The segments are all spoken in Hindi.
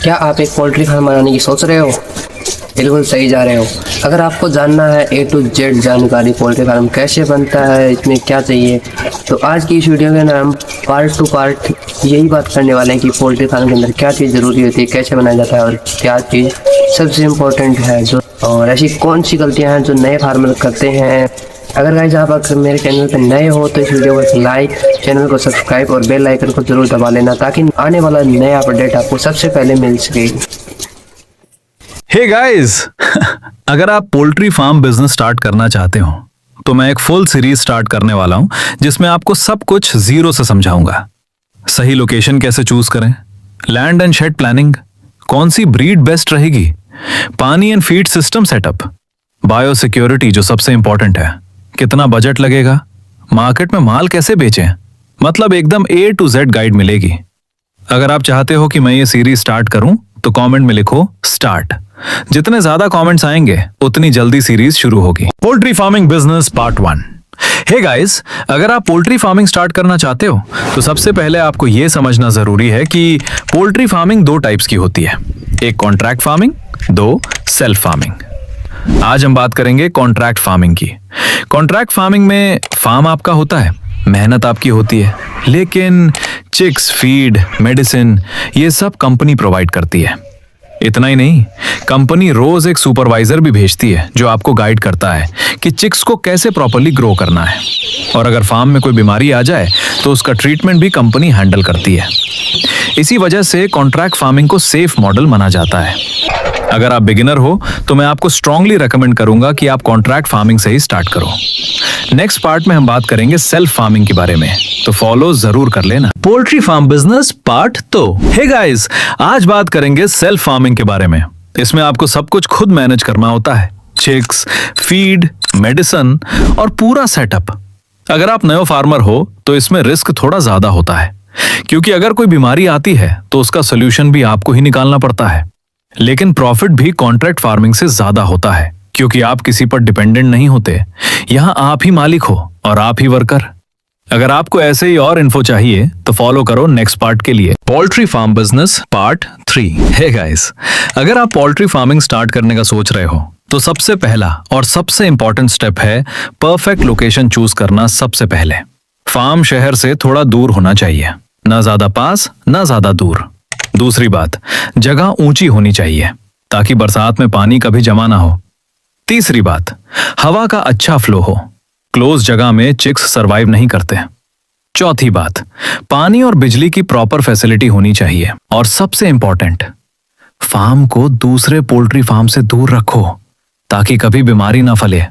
क्या आप एक पोल्ट्री फार्म बनाने की सोच रहे हो? बिल्कुल सही जा रहे हो। अगर आपको जानना है A to Z जानकारी पोल्ट्री फार्म कैसे बनता है, इसमें क्या चाहिए, तो आज की इस वीडियो में हम पार्ट टू पार्ट यही बात करने वाले हैं कि पोल्ट्री फार्म के अंदर क्या चीज़ ज़रूरी होती है, कैसे बनाया जाता है और क्या चीज़ सबसे इम्पोर्टेंट है, जो और ऐसी कौन सी गलतियाँ हैं जो नए फार्मर करते हैं। अगर गाइस आप अगर मेरे चैनल पर नए हो तो इस वीडियो को लाइक, चैनल को सब्सक्राइब और बेल आइकन को जरूर दबा लेना ताकि आने वाला नया अपडेट आपको सबसे पहले मिल सके। हे गाइस अगर आप पोल्ट्री फार्म बिजनेस स्टार्ट करना चाहते हो तो मैं एक फुल सीरीज स्टार्ट करने वाला हूं जिसमें आपको सब कुछ जीरो से समझाऊंगा। सही लोकेशन कैसे चूज करें, लैंड एंड शेड प्लानिंग, कौन सी ब्रीड बेस्ट रहेगी, पानी and feed system setup, bio security जो सबसे इंपॉर्टेंट है, कितना बजट लगेगा, मार्केट में माल कैसे बेचें, मतलब एकदम A to Z गाइड मिलेगी। अगर आप चाहते हो कि मैं ये सीरीज स्टार्ट करूं तो कमेंट में लिखो स्टार्ट। जितने ज्यादा कमेंट्स आएंगे उतनी जल्दी सीरीज शुरू होगी। Poultry farming business part 1। Hey guys, अगर आप पोल्ट्री फार्मिंग स्टार्ट करना चाहते हो तो सबसे पहले आपको यह समझना जरूरी है कि पोल्ट्री फार्मिंग दो टाइप्स की होती है, एक कॉन्ट्रैक्ट फार्मिंग, दो सेल्फ फार्मिंग। आज हम बात करेंगे कॉन्ट्रैक्ट फार्मिंग की। कॉन्ट्रैक्ट फार्मिंग में फार्म आपका होता है, मेहनत आपकी होती है, लेकिन चिक्स, फीड, मेडिसिन ये सब कंपनी प्रोवाइड करती है। इतना ही नहीं, कंपनी रोज एक सुपरवाइजर भी भेजती है जो आपको गाइड करता है कि चिक्स को कैसे प्रॉपर्ली ग्रो करना है, और अगर फार्म में कोई बीमारी आ जाए तो उसका ट्रीटमेंट भी कंपनी हैंडल करती है। इसी वजह से कॉन्ट्रैक्ट फार्मिंग को सेफ मॉडल माना जाता है। अगर आप बिगिनर हो तो मैं आपको स्ट्रांगली रेकमेंड करूंगा कि आप कॉन्ट्रैक्ट फार्मिंग से ही स्टार्ट करो। नेक्स्ट पार्ट में हम बात करेंगे सेल्फ फार्मिंग के बारे में, तो फॉलो जरूर कर लेना। Poultry farm business part 2। Hey guys, आज बात करेंगे सेल्फ फार्मिंग के बारे में। इसमें आपको सब कुछ खुद मैनेज करना होता है, चिक्स, फीड, मेडिसिन और पूरा सेटअप। अगर आप नए फार्मर हो तो इसमें रिस्क थोड़ा ज्यादा होता है, क्योंकि अगर कोई बीमारी आती है तो उसका सोल्यूशन भी आपको ही निकालना पड़ता है। लेकिन प्रॉफिट भी कॉन्ट्रैक्ट फार्मिंग से ज्यादा होता है, क्योंकि आप किसी पर डिपेंडेंट नहीं होते। यहाँ आप ही मालिक हो और आप ही वर्कर। अगर आपको ऐसे ही और इन्फो चाहिए तो फॉलो करो नेक्स्ट पार्ट के लिए। Poultry farm business part 3। Hey guys, अगर आप पोल्ट्री फार्मिंग स्टार्ट करने का सोच रहे हो तो सबसे पहला और सबसे इंपॉर्टेंट स्टेप है परफेक्ट लोकेशन चूज करना। सबसे पहले फार्म शहर से थोड़ा दूर होना चाहिए, ना ज्यादा पास ना ज्यादा दूर। दूसरी बात, जगह ऊंची होनी चाहिए ताकि बरसात में पानी कभी जमा ना हो। तीसरी बात, हवा का अच्छा फ्लो हो, क्लोज जगह में चिक्स सरवाइव नहीं करते। चौथी बात, पानी और बिजली की प्रॉपर फैसिलिटी होनी चाहिए। और सबसे इंपॉर्टेंट, फार्म को दूसरे पोल्ट्री फार्म से दूर रखो ताकि कभी बीमारी ना फैले।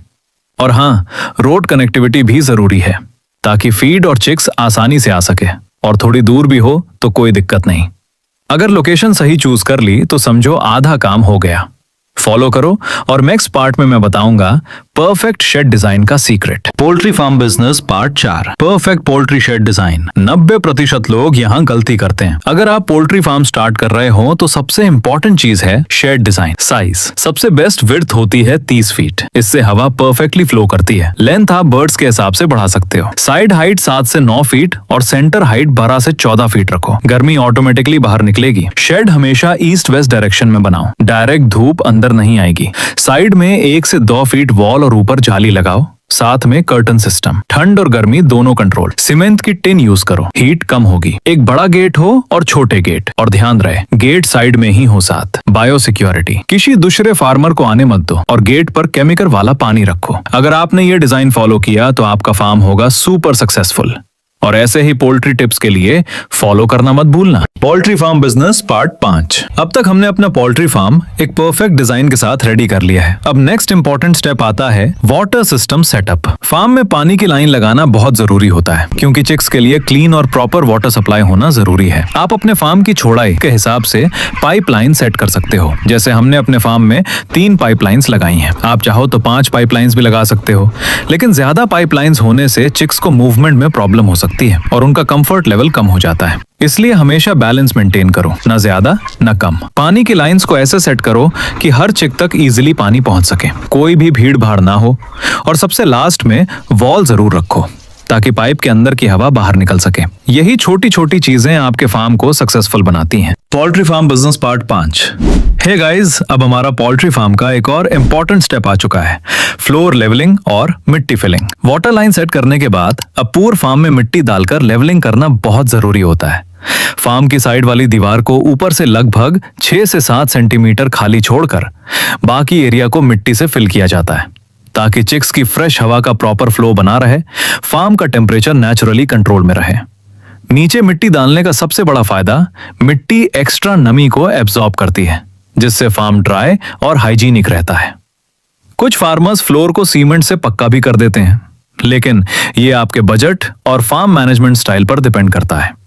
और हाँ, रोड कनेक्टिविटी भी जरूरी है ताकि फीड और चिक्स आसानी से आ सके, और थोड़ी दूर भी हो तो कोई दिक्कत नहीं। अगर लोकेशन सही चूज कर ली तो समझो आधा काम हो गया। फॉलो करो और नेक्स्ट पार्ट में मैं बताऊंगा परफेक्ट शेड डिजाइन का secret. Poultry farm business part 4। Perfect poultry shed design. 90% लोग यहाँ गलती करते हैं। अगर आप पोल्ट्री फार्म स्टार्ट कर रहे हो तो सबसे इंपॉर्टेंट चीज है शेड डिजाइन। साइज सबसे बेस्ट विड्थ होती है 30 फीट, इससे हवा परफेक्टली फ्लो करती है। लेंथ आप बर्ड्स के हिसाब से बढ़ा सकते हो। साइड हाइट 7 से 9 फीट और सेंटर हाइट 12 से 14 फीट रखो, गर्मी ऑटोमेटिकली बाहर निकलेगी। शेड हमेशा ईस्ट वेस्ट डायरेक्शन में बनाओ, डायरेक्ट धूप अंदर नहीं आएगी। साइड में 1 से 2 फीट वॉल और ऊपर जाली लगाओ, साथ में कर्टन सिस्टम। ठंड और गर्मी दोनों कंट्रोल। सीमेंट की टिन यूज करो, हीट कम होगी। एक बड़ा गेट हो और छोटे गेट, और ध्यान रहे गेट साइड में ही हो। साथ बायो सिक्योरिटी, किसी दूसरे फार्मर को आने मत दो और गेट पर केमिकल वाला पानी रखो। अगर आपने ये डिजाइन फॉलो किया तो आपका फार्म होगा सुपर सक्सेसफुल। और ऐसे ही पोल्ट्री टिप्स के लिए फॉलो करना मत भूलना। Poultry farm business part 5। अब तक हमने अपना पोल्ट्री फार्म एक परफेक्ट डिजाइन के साथ रेडी कर लिया है। अब नेक्स्ट इंपॉर्टेंट स्टेप आता है वाटर सिस्टम सेटअप। फार्म में पानी की लाइन लगाना बहुत जरूरी होता है, क्योंकि चिक्स के लिए क्लीन और प्रॉपर वाटर सप्लाई होना जरूरी है। आप अपने फार्म की चौड़ाई के हिसाब से पाइपलाइन सेट कर सकते हो। जैसे हमने अपने फार्म में 3 पाइपलाइंस लगाई हैं, आप चाहो तो 5 पाइपलाइंस भी लगा सकते हो। लेकिन ज्यादा पाइपलाइंस होने से चिक्स को मूवमेंट में प्रॉब्लम हो सकती है और उनका कंफर्ट लेवल कम हो जाता है। इसलिए हमेशा बैलेंस मेंटेन करो, ना ज्यादा ना कम। पानी की लाइंस को ऐसे सेट करो कि हर चिक तक इजीली पानी पहुंच सके, कोई भी भीड़ भाड़ ना हो। और सबसे लास्ट में वॉल जरूर रखो ताकि पाइप के अंदर की हवा बाहर निकल सके। यही छोटी छोटी चीजें आपके फार्म को सक्सेसफुल बनाती हैं। Poultry farm business part 5। Hey guys, अब हमारा पोल्ट्री फार्म का एक और इम्पोर्टेंट स्टेप आ चुका है, फ्लोर लेवलिंग और मिट्टी फिलिंग। वाटर लाइन सेट करने के बाद अब पूरे फार्म में मिट्टी डालकर लेवलिंग करना बहुत जरूरी होता है। फार्म की साइड वाली दीवार को ऊपर से लगभग 6 से 7 सेंटीमीटर खाली छोड़कर बाकी एरिया को मिट्टी से फिल किया जाता है, ताकि चिक्स की फ्रेश हवा का प्रॉपर फ्लो बना रहे, फार्म का टेम्परेचर नेचुरली कंट्रोल में रहे। नीचे मिट्टी डालने का सबसे बड़ा फायदा, मिट्टी एक्स्ट्रा नमी को एब्जॉर्ब करती है, जिससे फार्म ड्राई और हाइजीनिक रहता है। कुछ फार्मर्स फ्लोर को सीमेंट से पक्का भी कर देते हैं, लेकिन ये आपके बजट और फार्म मैनेजमेंट स्टाइल पर डिपेंड करता है।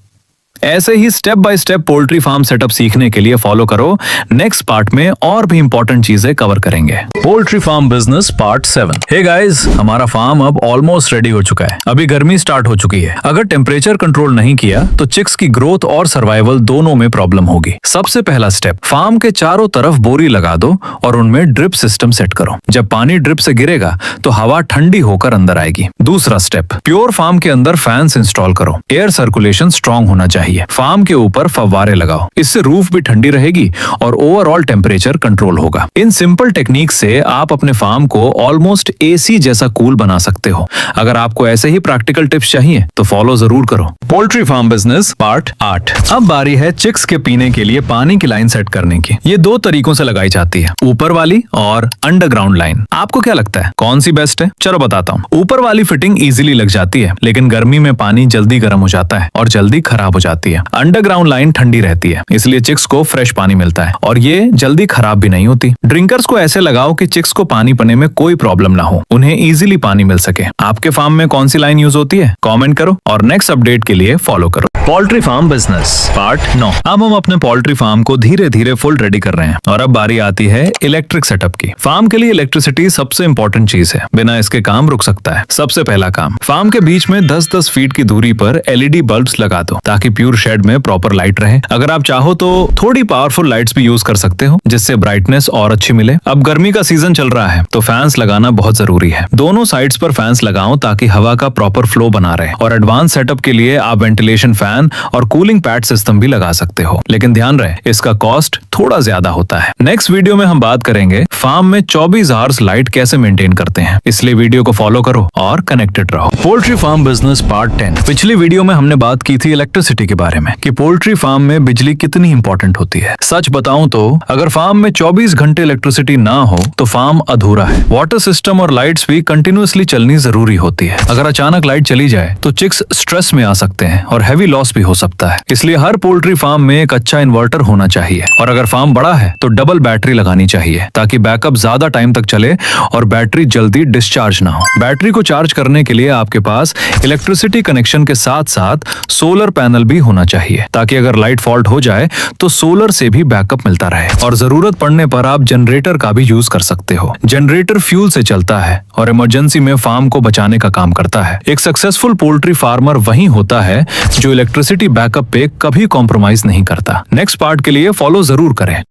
ऐसे ही step by step poultry farm setup सीखने के लिए फॉलो करो। नेक्स्ट पार्ट में और भी इंपॉर्टेंट चीजें कवर करेंगे। Poultry farm business part 7। Hey guys, हमारा फार्म अब ऑलमोस्ट रेडी हो चुका है। अभी गर्मी स्टार्ट हो चुकी है। अगर टेम्परेचर कंट्रोल नहीं किया तो चिक्स की ग्रोथ और सर्वाइवल दोनों में प्रॉब्लम होगी। सबसे पहला स्टेप, फार्म के चारों तरफ बोरी लगा दो और उनमें ड्रिप सिस्टम सेट करो। जब पानी ड्रिप से गिरेगा तो हवा ठंडी होकर अंदर आएगी। दूसरा स्टेप, प्योर फार्म के अंदर फैंस इंस्टॉल करो। एयर सर्कुलेशन स्ट्रांग होना चाहिए। फार्म के ऊपर फव्वारे लगाओ, इससे रूफ भी ठंडी रहेगी और ओवरऑल टेम्परेचर कंट्रोल होगा। इन सिंपल टेक्निक से आप अपने फार्म को ऑलमोस्ट एसी जैसा कूल बना सकते हो। अगर आपको ऐसे ही प्रैक्टिकल टिप्स चाहिए तो फॉलो जरूर करो। Poultry farm business part 8। अब बारी है चिक्स के पीने के लिए पानी की लाइन सेट करने की। ये 2 तरीकों से लगाई जाती है, ऊपर वाली और अंडरग्राउंड लाइन। आपको क्या लगता है कौन सी बेस्ट है? चलो बताता हूँ। ऊपर वाली फिटिंग इजीली लग जाती है, लेकिन गर्मी में पानी जल्दी गर्म हो जाता है और जल्दी खराब हो जाती है। अंडरग्राउंड लाइन ठंडी रहती है, इसलिए चिक्स को फ्रेश पानी मिलता है और ये जल्दी खराब भी नहीं होती। ड्रिंकर्स को ऐसे लगाओ कि चिक्स को पानी पीने में कोई प्रॉब्लम ना हो, उन्हें इजीली पानी मिल सके। आपके फार्म में कौन सी लाइन यूज होती है? कमेंट करो और नेक्स्ट अपडेट के लिए फॉलो करो। Poultry farm business part 9। अब हम अपने पोल्ट्री फार्म को धीरे धीरे फुल रेडी कर रहे हैं और अब बारी आती है इलेक्ट्रिक सेटअप की। फार्म के लिए इलेक्ट्रिसिटी सबसे इंपॉर्टेंट चीज है, बिना इसके काम रुक सकता है। सबसे पहला काम, फार्म के बीच में 10-10 फीट की दूरी पर एलईडी बल्ब्स लगा दो, ताकि प्योर शेड में प्रॉपर लाइट रहे। अगर आप चाहो तो थोड़ी पावरफुल लाइट्स भी यूज कर सकते हो, जिससे ब्राइटनेस और अच्छी मिले। अब गर्मी का सीजन चल रहा है तो फैंस लगाना बहुत जरूरी है। दोनों साइड्स पर फैंस लगाओ ताकि हवा का प्रॉपर फ्लो बना रहे। और एडवांस सेटअप के लिए आप वेंटिलेशन फैन और कूलिंग पैड सिस्टम भी लगा सकते हो, लेकिन ध्यान रहे इसका कॉस्ट थोड़ा ज्यादा होता है। नेक्स्ट वीडियो में हम बात करेंगे फार्म में 24 आवर्स लाइट कैसे मेंटेन करते हैं, इसलिए वीडियो को फॉलो करो और कनेक्टेड रहो। Poultry farm business part 10। पिछली वीडियो में हमने बात की थी इलेक्ट्रिसिटी के बारे में, कि पोल्ट्री फार्म में बिजली कितनी इंपॉर्टेंट होती है। सच बताऊं तो अगर फार्म में 24 घंटे इलेक्ट्रिसिटी ना हो तो फार्म अधूरा है। वाटर सिस्टम और लाइट्स भी कंटिन्यूअसली चलनी जरूरी होती है। अगर अचानक लाइट चली जाए तो चिक्स स्ट्रेस में आ सकते हैं और हैवी लॉस भी हो सकता है। इसलिए हर पोल्ट्री फार्म में एक अच्छा इन्वर्टर होना चाहिए, और अगर फार्म बड़ा है तो डबल बैटरी लगानी चाहिए, ताकि बैकअप ज्यादा टाइम तक चले और बैटरी जल्दी डिस्चार्ज ना हो। बैटरी को चार्ज करने के लिए आपके पास इलेक्ट्रिसिटी कनेक्शन के साथ साथ सोलर पैनल भी होना चाहिए, ताकि अगर लाइट फॉल्ट हो जाए तो सोलर से भी बैकअप मिलता रहे। और जरूरत पड़ने पर आप जनरेटर का भी यूज कर सकते हो। जनरेटर फ्यूल से चलता है और इमरजेंसी में फार्म को बचाने का काम करता है। एक सक्सेसफुल पोल्ट्री फार्मर वही होता है जो इलेक्ट्रिसिटी बैकअप पे कभी कॉम्प्रोमाइज नहीं करता। नेक्स्ट पार्ट के लिए फॉलो जरूर करें।